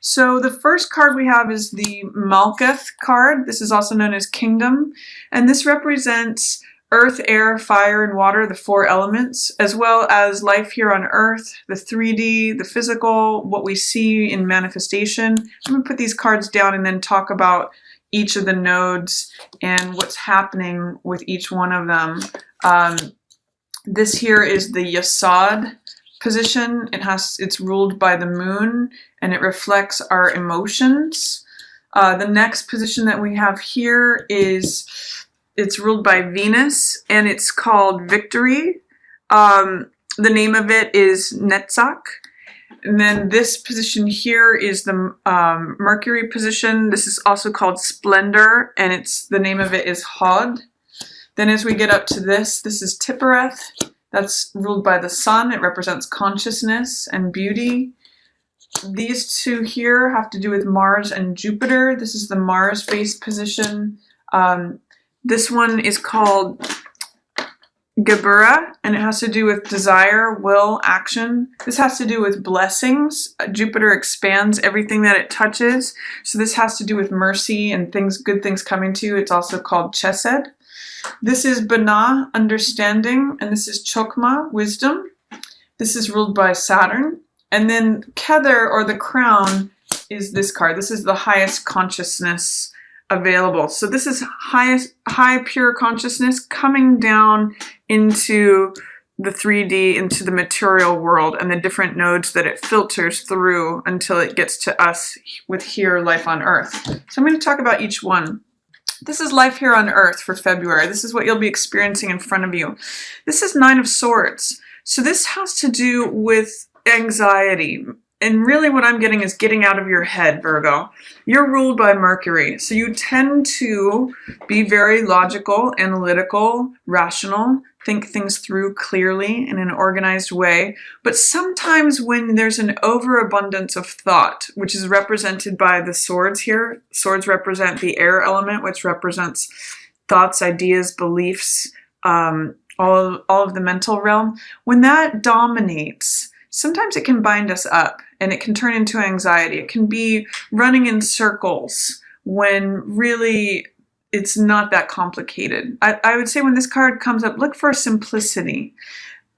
So the first card we have is the Malkuth card. This is also known as Kingdom, and this represents earth, air, fire, and water, the four elements, as well as life here on earth, the 3D, the physical, what we see in manifestation. I'm going to put these cards down and then talk about each of the nodes and what's happening with each one of them. This here is the Yasod position. It's ruled by the moon, and it reflects our emotions. The next position that we have here it's ruled by Venus, and it's called Victory. The name of it is Netzach. And then this position here is the Mercury position. This is also called Splendor, and the name of it is Hod. Then as we get up to this is Tippereth. That's ruled by the sun. It represents consciousness and beauty. These two here have to do with Mars and Jupiter. This is the Mars-based position. This one is called Gebura, and it has to do with desire, will, action. This has to do with blessings. Jupiter expands everything that it touches. So this has to do with mercy and good things coming to you. It's also called Chesed. This is Binah, understanding, and this is Chokmah, wisdom. This is ruled by Saturn. And then Kether, or the crown, is this card. This is the highest consciousness available. So this is high pure consciousness coming down into the 3D, into the material world, and the different nodes that it filters through until it gets to us with here, life on earth. So I'm going to talk about each one. This is life here on earth for February. This is what you'll be experiencing in front of you. This is Nine of Swords. So this has to do with anxiety. And really what I'm getting is getting out of your head, Virgo. You're ruled by Mercury. So you tend to be very logical, analytical, rational, think things through clearly in an organized way. But sometimes when there's an overabundance of thought, which is represented by the swords here, swords represent the air element, which represents thoughts, ideas, beliefs, all of the mental realm. When that dominates, sometimes it can bind us up and it can turn into anxiety. It can be running in circles when really it's not that complicated. I would say when this card comes up, look for simplicity.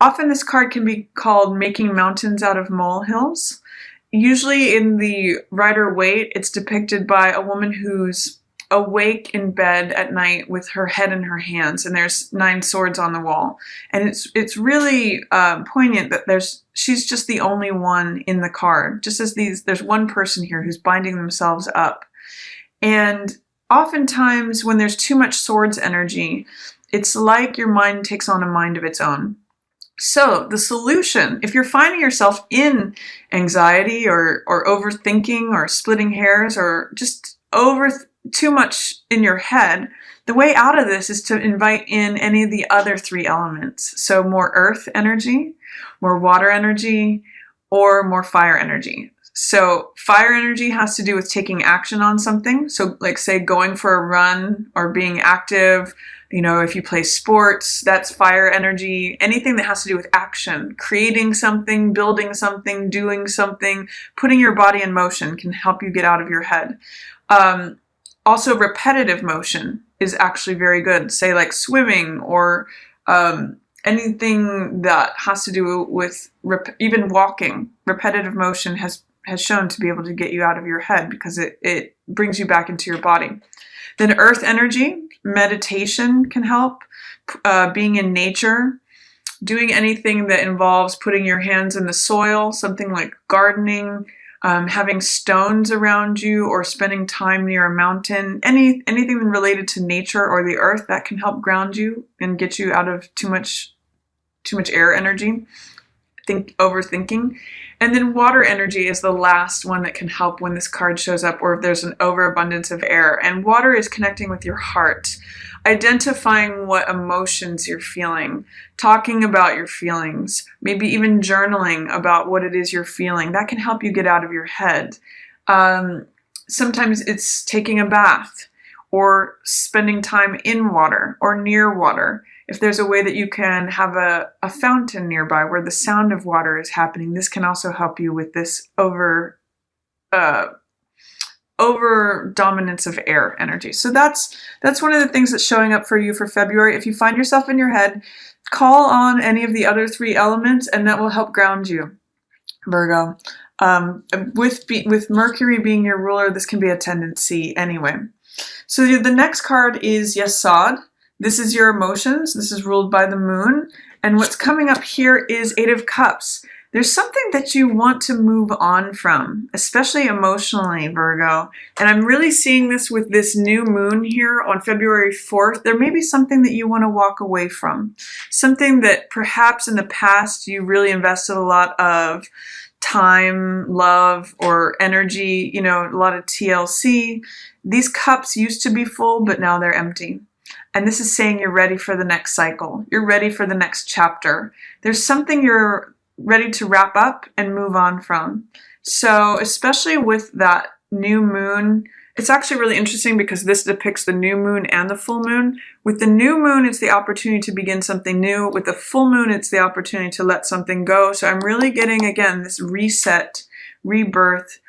Often this card can be called making mountains out of molehills. Usually in the Rider-Waite, it's depicted by a woman who's awake in bed at night with her head in her hands, and there's 9 swords on the wall. And it's really poignant that she's just the only one in the card. Just as there's one person here who's binding themselves up. And oftentimes when there's too much swords energy, it's like your mind takes on a mind of its own. So the solution, if you're finding yourself in anxiety or overthinking or splitting hairs or just too much in your head, the way out of this is to invite in any of the other 3 elements. So more earth energy, more water energy, or more fire energy. So fire energy has to do with taking action on something. So like say going for a run or being active, if you play sports, that's fire energy. Anything that has to do with action, creating something, building something, doing something, putting your body in motion can help you get out of your head. Also repetitive motion is actually very good. Say like swimming or anything that has to do with even walking. Repetitive motion has shown to be able to get you out of your head because it brings you back into your body. Then earth energy, meditation can help. Being in nature, doing anything that involves putting your hands in the soil, something like gardening, having stones around you or spending time near a mountain, anything related to nature or the earth that can help ground you and get you out of too much air energy. Overthinking. And then water energy is the last one that can help when this card shows up or if there's an overabundance of air. And water is connecting with your heart, identifying what emotions you're feeling, talking about your feelings, maybe even journaling about what it is you're feeling. That can help you get out of your head. Sometimes it's taking a bath or spending time in water or near water. If there's a way that you can have a fountain nearby where the sound of water is happening, this can also help you with this over dominance of air energy. So that's one of the things that's showing up for you for February. If you find yourself in your head, call on any of the other 3 elements, and that will help ground you, Virgo. With Mercury being your ruler, this can be a tendency anyway. So the next card is Yesod. This is your emotions. This is ruled by the moon. And what's coming up here is 8 of Cups. There's something that you want to move on from, especially emotionally, Virgo. And I'm really seeing this with this new moon here on February 4th. There may be something that you want to walk away from. Something that perhaps in the past you really invested a lot of time, love, or energy, you know, a lot of TLC. These cups used to be full, but now they're empty. And this is saying you're ready for the next cycle. You're ready for the next chapter. There's something you're ready to wrap up and move on from. So especially with that new moon, it's actually really interesting because this depicts the new moon and the full moon. With the new moon, it's the opportunity to begin something new. With the full moon, it's the opportunity to let something go. So I'm really getting, again, this reset, rebirth,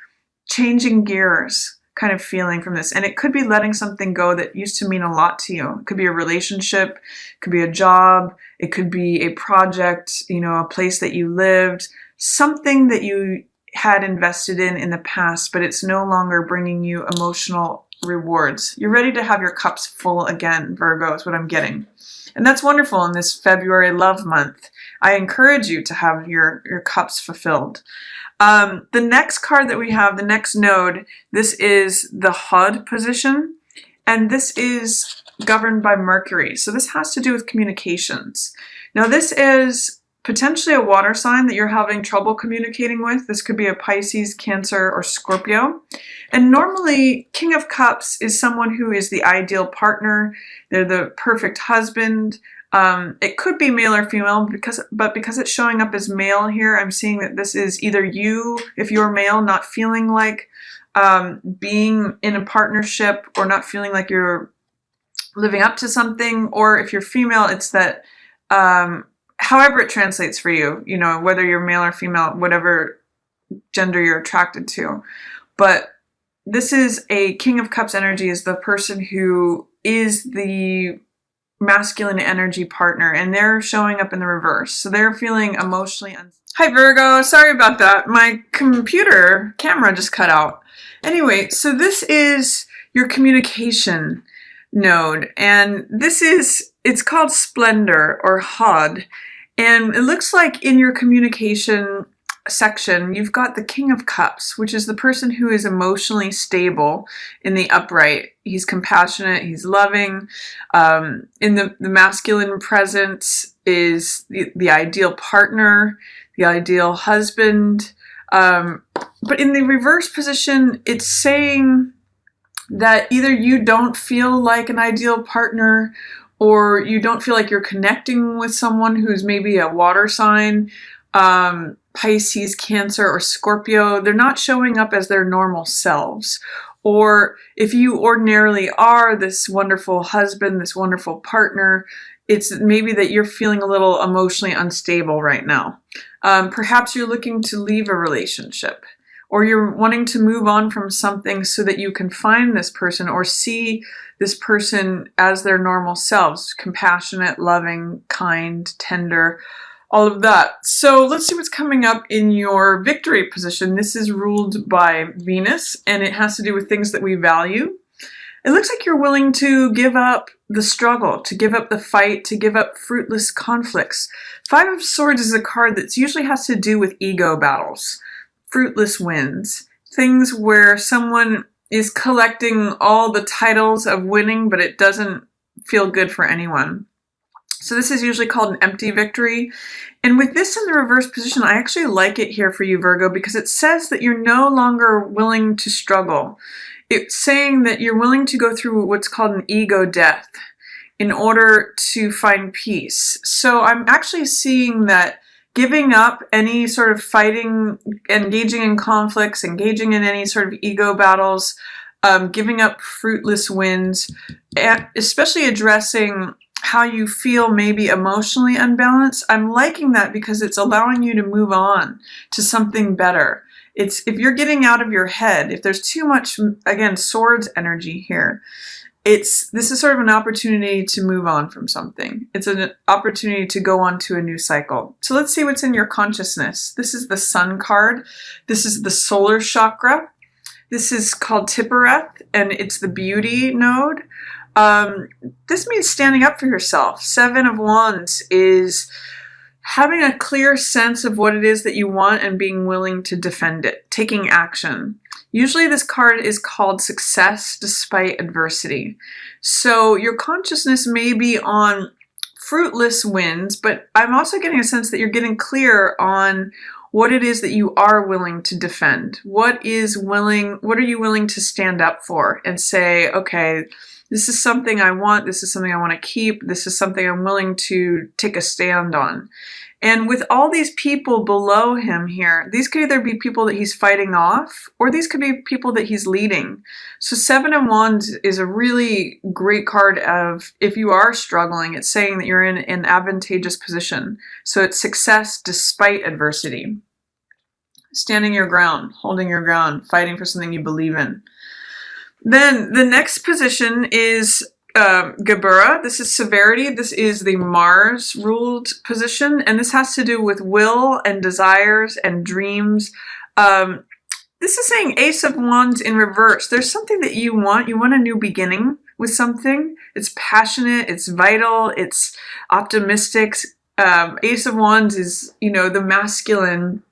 changing gears kind of feeling from this. And it could be letting something go that used to mean a lot to you. It could be a relationship, it could be a job, it could be a project, you know, a place that you lived, something that you had invested in the past, but it's no longer bringing you emotional rewards. You're ready to have your cups full again, Virgo, is what I'm getting. And that's wonderful in this February love month. I encourage you to have your cups fulfilled. The next card that we have, the next node, this is the Hod position, and this is governed by Mercury. So this has to do with communications. Now this is potentially a water sign that you're having trouble communicating with. This could be a Pisces, Cancer, or Scorpio. And normally, King of Cups is someone who is the ideal partner. They're the perfect husband. It could be male or female, but because it's showing up as male here, I'm seeing that this is either you, if you're male, not feeling like being in a partnership or not feeling like you're living up to something, or if you're female, it's that however it translates for you, you know, whether you're male or female, whatever gender you're attracted to. But this is a King of Cups energy, is the person who is the masculine energy partner, and they're showing up in the reverse. So they're feeling emotionally Hi Virgo, sorry about that. My computer camera just cut out. Anyway, so this is your communication node, and it's called Splendor or Hod. And it looks like in your communication section, you've got the King of Cups, which is the person who is emotionally stable in the upright. He's compassionate, he's loving. In the masculine presence is the ideal partner, the ideal husband. But in the reverse position, it's saying that either you don't feel like an ideal partner, or you don't feel like you're connecting with someone who's maybe a water sign, Pisces, Cancer, or Scorpio. They're not showing up as their normal selves. Or if you ordinarily are this wonderful husband, this wonderful partner, it's maybe that you're feeling a little emotionally unstable right now. Perhaps you're looking to leave a relationship, or you're wanting to move on from something so that you can find this person or see this person as their normal selves, compassionate, loving, kind, tender, all of that. So let's see what's coming up in your victory position. This is ruled by Venus, and it has to do with things that we value. It looks like you're willing to give up the struggle, to give up the fight, to give up fruitless conflicts. Five of Swords is a card that usually has to do with ego battles, fruitless wins, things where someone is collecting all the titles of winning, but it doesn't feel good for anyone. So this is usually called an empty victory. And with this in the reverse position, I actually like it here for you, Virgo, because it says that you're no longer willing to struggle. It's saying that you're willing to go through what's called an ego death in order to find peace. So I'm actually seeing that giving up any sort of fighting, engaging in conflicts, engaging in any sort of ego battles, giving up fruitless wins, and especially addressing how you feel maybe emotionally unbalanced. I'm liking that because it's allowing you to move on to something better. It's if you're getting out of your head, if there's too much, again, swords energy here, this is sort of an opportunity to move on from something. It's an opportunity to go on to a new cycle. So let's see what's in your consciousness. This is the Sun card. This is the solar chakra. This is called Tippereth, and it's the beauty node. This means standing up for yourself. 7 of Wands is having a clear sense of what it is that you want and being willing to defend it, taking action. Usually this card is called success despite adversity. So your consciousness may be on fruitless wins, but I'm also getting a sense that you're getting clear on what it is that you are willing to defend. What are you willing to stand up for and say, okay, this is something I want, this is something I want to keep, this is something I'm willing to take a stand on. And with all these people below him here, these could either be people that he's fighting off, or these could be people that he's leading. So 7 of Wands is a really great card of, if you are struggling, it's saying that you're in an advantageous position. So it's success despite adversity. Standing your ground, holding your ground, fighting for something you believe in. Then the next position is Gebura. This is severity. This is the Mars ruled position, and this has to do with will and desires and dreams. This is saying Ace of Wands in reverse. There's something that you want. You want a new beginning with something. It's passionate. It's vital. It's optimistic. Ace of Wands is, the masculine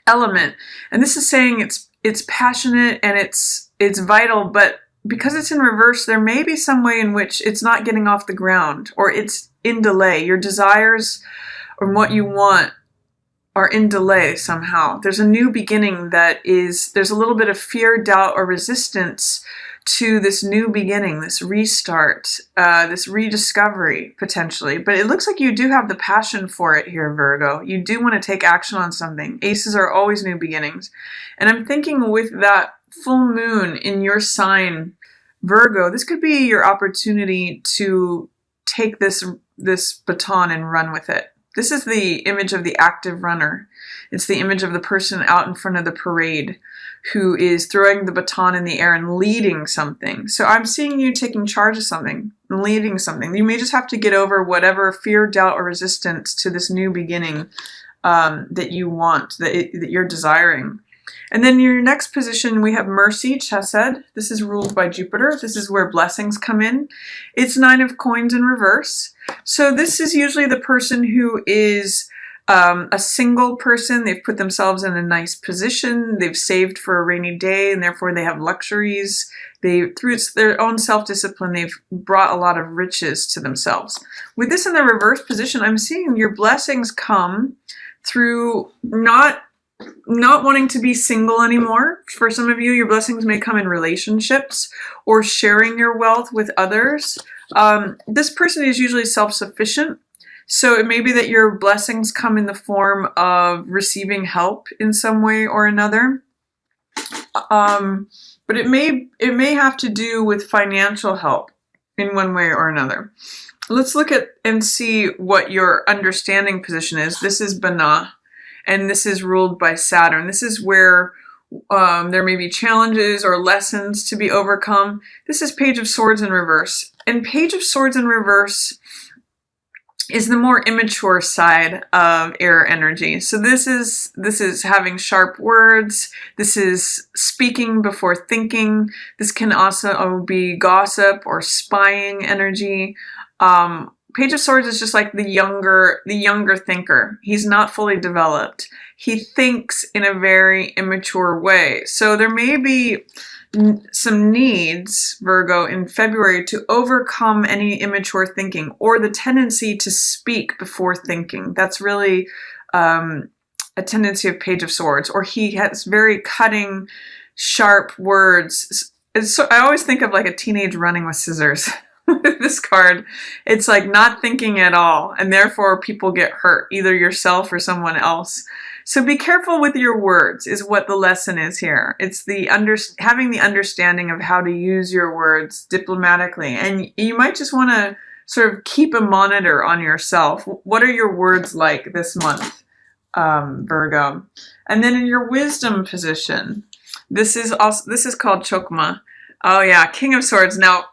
element, and this is saying it's passionate and it's vital, but because it's in reverse, there may be some way in which it's not getting off the ground, or it's in delay. Your desires or what you want are in delay somehow. There's a new beginning there's a little bit of fear, doubt, or resistance to this new beginning, this restart, this rediscovery, potentially. But it looks like you do have the passion for it here, Virgo. You do want to take action on something. Aces are always new beginnings. And I'm thinking with that full moon in your sign, Virgo, this could be your opportunity to take this baton and run with it. This is the image of the active runner. It's the image of the person out in front of the parade who is throwing the baton in the air and leading something. So I'm seeing you taking charge of something and leading something. You may just have to get over whatever fear, doubt, or resistance to this new beginning that you want, that you're desiring. And then your next position, we have Mercy, Chesed. This is ruled by Jupiter. This is where blessings come in. It's 9 of Coins in reverse. So this is usually the person who is a single person. They've put themselves in a nice position. They've saved for a rainy day, and therefore they have luxuries. Through their own self-discipline, they've brought a lot of riches to themselves. With this in the reverse position, I'm seeing your blessings come through not wanting to be single anymore. For some of you, your blessings may come in relationships or sharing your wealth with others. This person is usually self-sufficient. So it may be that your blessings come in the form of receiving help in some way or another. But it may have to do with financial help in one way or another. Let's look at and see what your understanding position is. This is Bana, and this is ruled by Saturn. This is where there may be challenges or lessons to be overcome. This is Page of Swords in reverse. And Page of Swords in reverse is the more immature side of air energy. So this is having sharp words. This is speaking before thinking. This can also be gossip or spying energy. Page of Swords is just like the younger thinker. He's not fully developed. He thinks in a very immature way. So there may be some needs, Virgo, in February to overcome any immature thinking or the tendency to speak before thinking. That's really a tendency of Page of Swords. Or he has very cutting, sharp words. So I always think of like a teenage running with scissors. With this card, it's like not thinking at all, and therefore people get hurt, either yourself or someone else. So be careful with your words is what the lesson is here. It's having the understanding of how to use your words diplomatically. And you might just want to sort of keep a monitor on yourself. What are your words like this month? Virgo. And then in your wisdom position, this is called Chokma. Oh yeah, King of Swords. Now,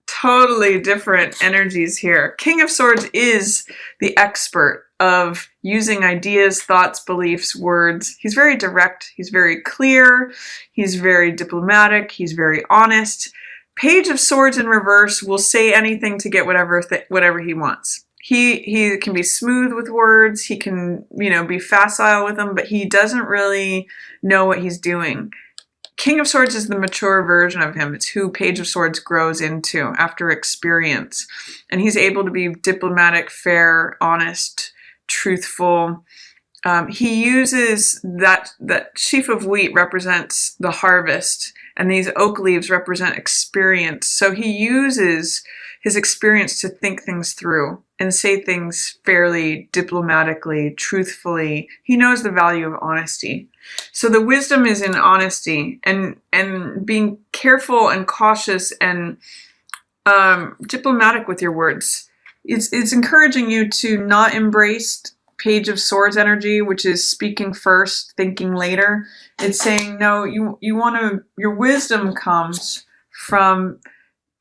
totally different energies here. King of Swords is the expert of using ideas, thoughts, beliefs, words. He's very direct. He's very clear. He's very diplomatic. He's very honest. Page of Swords in reverse will say anything to get whatever he wants. He can be smooth with words. He can, be facile with them, but he doesn't really know what he's doing. King of Swords is the mature version of him. It's who Page of Swords grows into after experience. And he's able to be diplomatic, fair, honest, truthful. He uses that sheaf of wheat represents the harvest, and these oak leaves represent experience. So he uses his experience to think things through and say things fairly, diplomatically, truthfully. He knows the value of honesty. So the wisdom is in honesty and being careful and cautious and diplomatic with your words. It's encouraging you to not embrace Page of Swords energy, which is speaking first, thinking later. It's saying, no, your wisdom comes from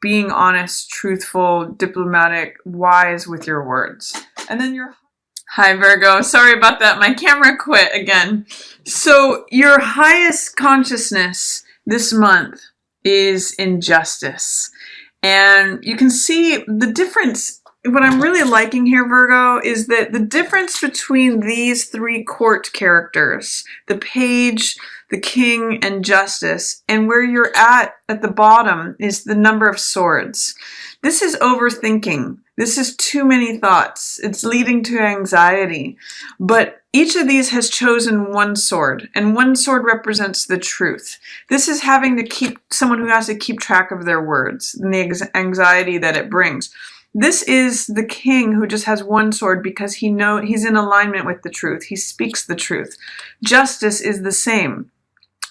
being honest, truthful, diplomatic, wise with your words. And then hi Virgo, sorry about that. My camera quit again. So your highest consciousness this month is injustice. And you can see the difference. What I'm really liking here, Virgo, is that the difference between these three court characters, the page, the king, and justice, and where you're at the bottom is the number of swords. This is overthinking. This is too many thoughts. It's leading to anxiety. But each of these has chosen one sword, and one sword represents the truth. This is having to keep someone who has to keep track of their words and the anxiety that it brings. This is the king who just has one sword because he's in alignment with the truth. He speaks the truth. Justice is the same.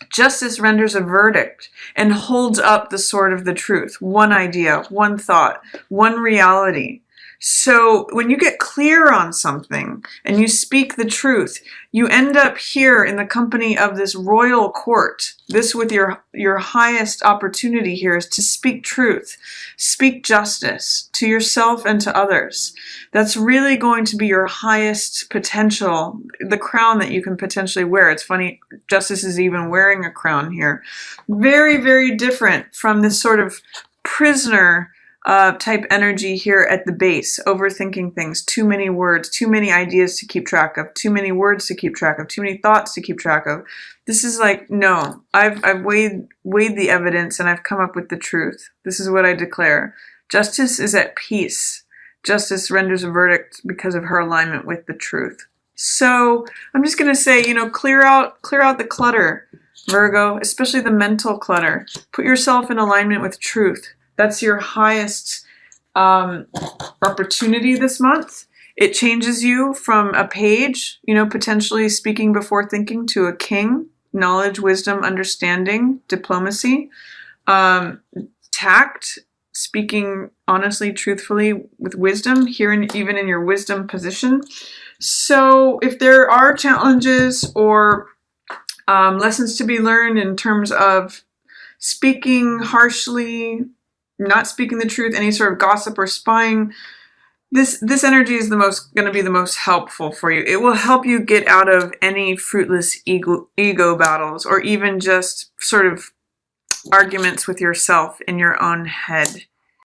Justice renders a verdict and holds up the sword of the truth. One idea, one thought, one reality. So when you get clear on something and you speak the truth, you end up here in the company of this royal court. This with your highest opportunity here is to speak truth, speak justice to yourself and to others. That's really going to be your highest potential, the crown that you can potentially wear. It's funny, Justice is even wearing a crown here. Very, very different from this sort of prisoner type energy here at the base, overthinking things, too many words, too many ideas to keep track of, too many words to keep track of, too many thoughts to keep track of. This is like, no, I've weighed the evidence and I've come up with the truth. This is what I declare. Justice is at peace. Justice renders a verdict because of her alignment with the truth. So I'm just going to say, clear out the clutter, Virgo, especially the mental clutter. Put yourself in alignment with truth. That's your highest opportunity this month. It changes you from a page, potentially speaking before thinking, to a king, knowledge, wisdom, understanding, diplomacy, tact, speaking honestly, truthfully with wisdom, even in your wisdom position. So if there are challenges or lessons to be learned in terms of speaking harshly, not speaking the truth, any sort of gossip or spying, this energy is going to be the most helpful for you. It will help you get out of any fruitless ego battles, or even just sort of arguments with yourself in your own head.